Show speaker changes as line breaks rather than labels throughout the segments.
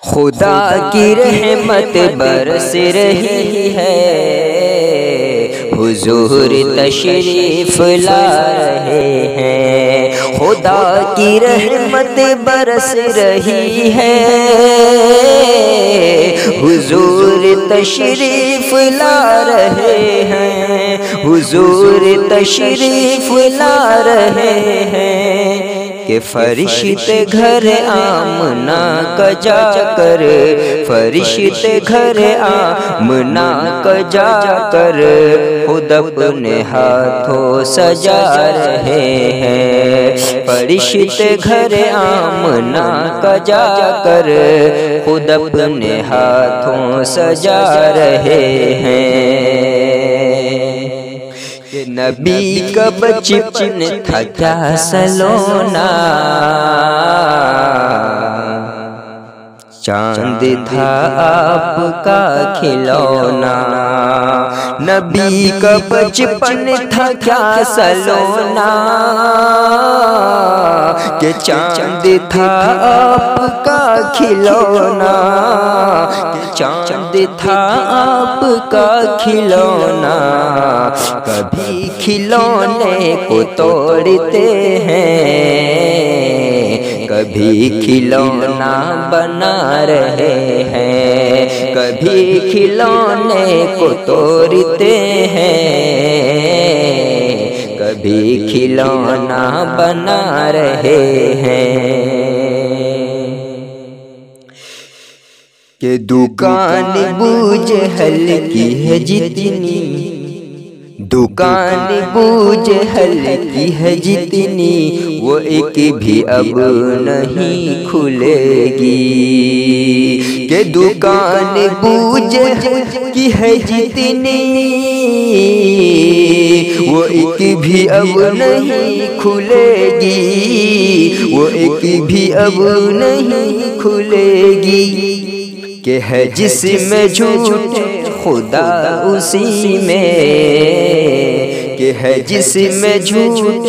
خدا کی رحمت برس رہی ہے، حضور تشریف لا رہے ہیں۔ خدا کی رحمت برس رہی ہے، حضور تشریف لا رہے ہیں، حضور تشریف لا رہے ہیں۔ کہ فرشتے گھر آمنہ کا جا کر، فرشتے گھر آمنہ کا جا کر خود اپنے ہاتھوں سجا رہے ہیں۔ فرشتے گھر آمنہ کا جا کر خود اپنے ہاتھوں سجا رہے ہیں۔ کہ نبی کا بچپن تھا کیا سلونا، چاند تھا آپ کا کھلونا۔ نبی کا بچپن تھا کیا سلونا، کہ چاند تھا آپ کا کھلونا، کہ چاند تھا آپ کا کھلونا۔ کبھی کھلونے کو توڑتے ہیں، کبھی کھلونا بنا رہے ہیں، کبھی کھلونے کو توڑتے ہیں، کبھی کھلونا بنا رہے ہیں۔ کہ دکان بوجھ حل کی ہے جتنی، دکان بوجھ حل کی ہے جتنی، وہ ایک بھی اب نہیں کھلے گی۔ کہ دکان بوجھ کی ہے جتنی، وہ ایک بھی اب نہیں کھلے گی، وہ ایک بھی اب نہیں کھلے گی۔ کہ ہے جس میں جھوٹ خدا اسی میں، کہ ہے جس میں جھوٹ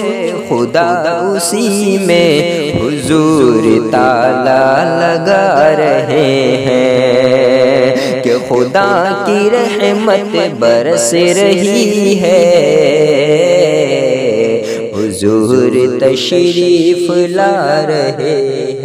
خدا اسی میں، حضور تالا لگا رہے ہیں۔ کہ خدا کی رحمت برس رہی ہے، حضور تشریف لا رہے ہیں۔